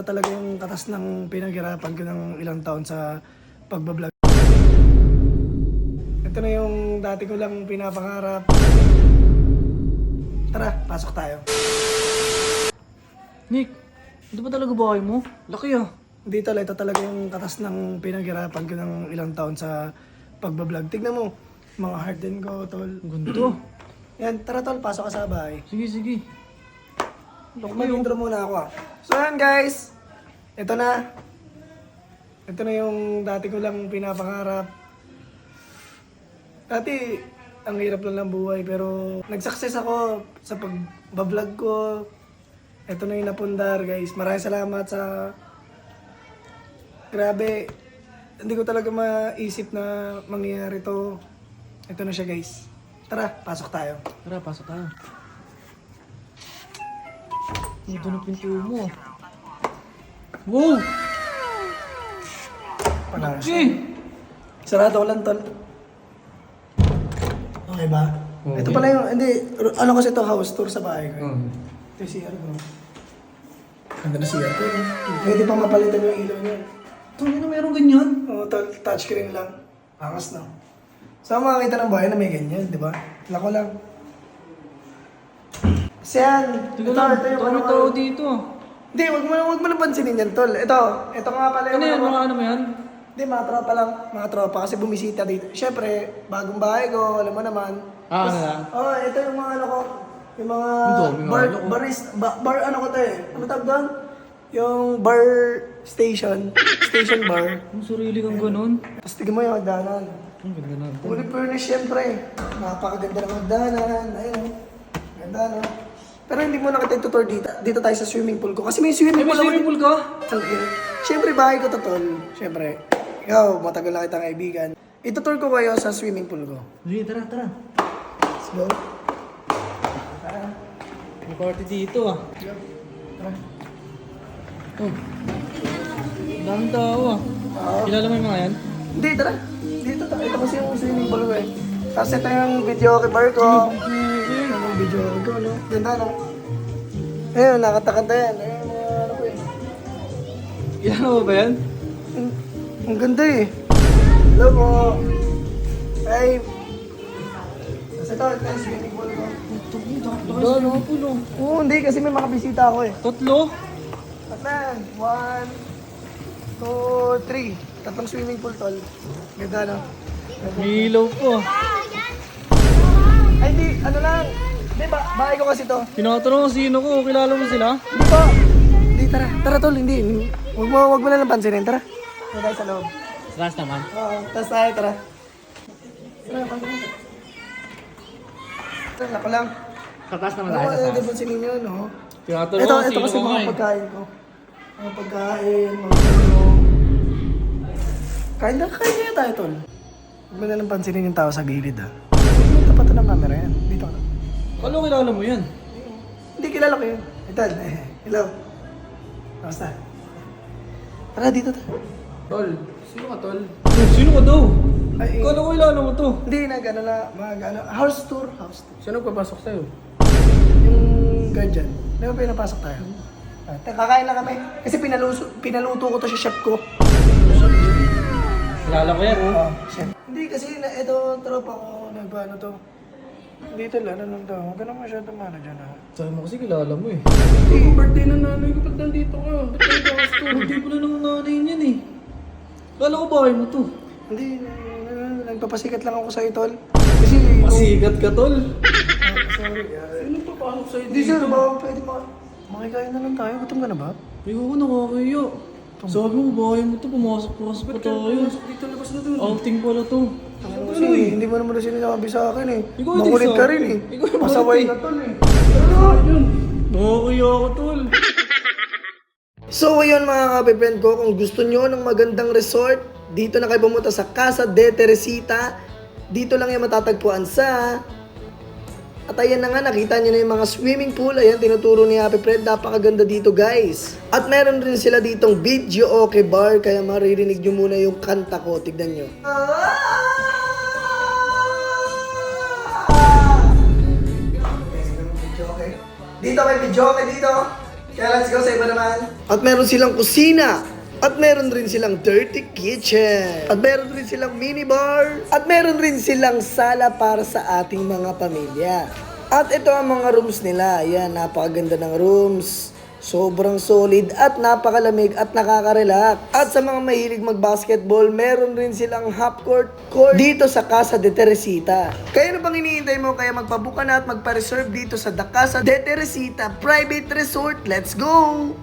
Talaga yung katas ng pinaghirapan ko ng ilang taon sa pagbablog. Ito na yung dati ko lang pinapangarap. Tara, pasok tayo. Nick, ito ba talaga bahay mo? Laki ah. Hindi tala, ito talaga yung katas ng pinaghirapan ko ng ilang taon sa pagbablog. Tignan mo, mga heart din ko, tol. Ganito. Yan, tara tol, pasok ka sa bahay. Sige, sige. Mag-intro muna ako ah. So yan guys, ito na. Ito na yung dati ko lang pinapangarap. Dati, ang hirap lang ng buhay pero nag-success ako sa pag-vlog ko. Ito na yung napundar guys. Maraming salamat sa... Grabe, hindi ko talaga maisip na mangyayari to. Ito na siya guys. Tara, pasok tayo. Tara, pasok tayo. Ito na pinto mo. Wow! Laki! Sarado ko lang tol. Okay ba? Okay. Ito pala yung, hindi, ano kasi ito, house tour sa bahay ko. Hmm. Ito yung CR ko. Ganda na CR ko. Pwede pa mapalitan yung ilaw niya. Ito, ano meron ganyan? Oo, touchscreen lang. Angas na. Saan makakita ng bahay na may ganyan, di ba? Lako lang. Siyan! Ito lang, ito may tao dito. Hindi, wag mo na pansinin yan, tol. Ito nga pala Ano yan, mga ano mo yan? Hindi, mga tropa lang. Mga tropa kasi bumisita dito. Siyempre, bagong bahay ko, alam mo naman. Ah, ano lang? Oh, ito yung mga ano ko. Yung mga Ang dami nga bar, ano ko. bar ano ko to eh. Ano tawag doon? Yung bar station. Station bar. Ang sarili kang ganun. Tapos tignan mo yung hagdanan. Ang ganda na. Fully furnished siyempre. Napakaganda ng hagdanan. Ayun. Ganda no. Pero hindi mo nakita yung tutor dito. Dito tayo sa swimming pool ko. Kasi may swimming May pool ako swimming dito. pool ka? Siyempre bahay ko to, tol. Siyempre. Ikaw, matagal na kitang kaibigan. Itutur ko kayo sa swimming pool ko. Sige, tara, tara. Let's go. May party dito ah. Tara. Oh. Daming tao ah. Kilala mo yung mga yan? Hindi, tara. Dito, tara. Ito kasi yung swimming pool ko eh. Tapos ito yung video kay bar ko. Ito yung video ko, no? Ganda, no? Ayun, nakatakanta yan. Ayun, mga ano ko eh. Kilala mo ba yan? Ang ganda eh. Hello po. Hey. Tapos ito yung swimming pool ko. Dalo po no. Oo, hindi kasi may mga bisita ako eh. Tatlo? Tatlan. 1, 2, 3. Tatlong swimming pool, tol. Ganda, no? May ilaw po. Ay, di. Ano lang. Di ba? Bahay ko kasi to. Tinatanong ko sino ko. Kilala mo sila? Hindi po. Hindi, tara. Tara, tol. Hindi. Huwag mo na lang pansinin. Tara. Tara tayo sa loob. Last naman. Oo. Tapos tayo, tara. Tara, pansinin. Tara, ako lang. Katas naman Oo, hindi pansinin nyo, no? Tinatanong Ito ko sino kasi ka nga mga eh. pagkain ko. Mga pagkain, mga ano. Kain na tayo, tol. Huwag mo na lang pansinin yung tao sa gilid, ha. Huwag mo tapatan ng camera yan. Dito ka na. Ano kilala mo yan? Hindi kilala ko yun. Ito, hello. Kamusta? Tara, dito tayo. Tol. Sino ka tol? Sino ka daw? Ay, Kala ko kilala mo to. hindi, nag-ano na, house tour. Sino papasok sa'yo? Yung guardian. Di ba pinapasok tayo? Kakain lang kami. Kasi pinaluto ko to sa chef ko. Kilala ko yan. Oo, chef. Hindi, kasi ito, tropa ko, nagpaano to. Dito lang, ano daw. Huwag ka naman masyadong ano dyan, ha. Sabi mo kasi kilala mo eh. Ang birthday ng nanay ko, ba't nandito ka? Ba't tayo gasto? Birthday ko na ng nanay niyan eh. Kala ko bahay mo to. Hindi, nagpapasikat lang ako sa tol. Kasi, Masikat ka tol. sorry. Sino papasok sa'yo Hindi sir, baka pwede makikain na lang tayo. Gutom ka na ba? Ayoko, nakakaya. Sabi mo, bahay mo to, pumasok-pasok pa tayo. Dito labas na dun. Outing pala to. Kasi hindi mo naman na sinasabi sa akin eh. Ikaw yung Makulit ka nagsabi. rin eh. Ikaw yung Pasaway makulit ka tol eh. Nakakaya ako tol. So ayun mga kape-friend ko, kung gusto nyo ng magandang resort, dito na kayo pumunta sa Casa de Teresita. Dito lang yung matatagpuan sa... At ayan na nga, nakita nyo na yung mga swimming pool. Ayan, tinuturo ni Happy Fred. Napakaganda dito guys. At meron rin sila ditong video okay bar. Kaya maririnig nyo muna yung kanta ko. Tignan nyo. Dito may video okay dito. Kaya let's go sa iba naman. At meron silang kusina. At meron rin silang dirty kitchen. At meron rin silang minibar. At meron rin silang sala para sa ating mga pamilya. At ito ang mga rooms nila. Ayan, napakaganda ng rooms. Sobrang solid at napakalamig at nakaka-relax. At sa mga mahilig mag-basketball, meron rin silang half court dito sa Casa de Teresita. Kaya na bang iniintay mo? Kaya magpabuka na at magpa-reserve dito sa The Casa de Teresita Private Resort. Let's go!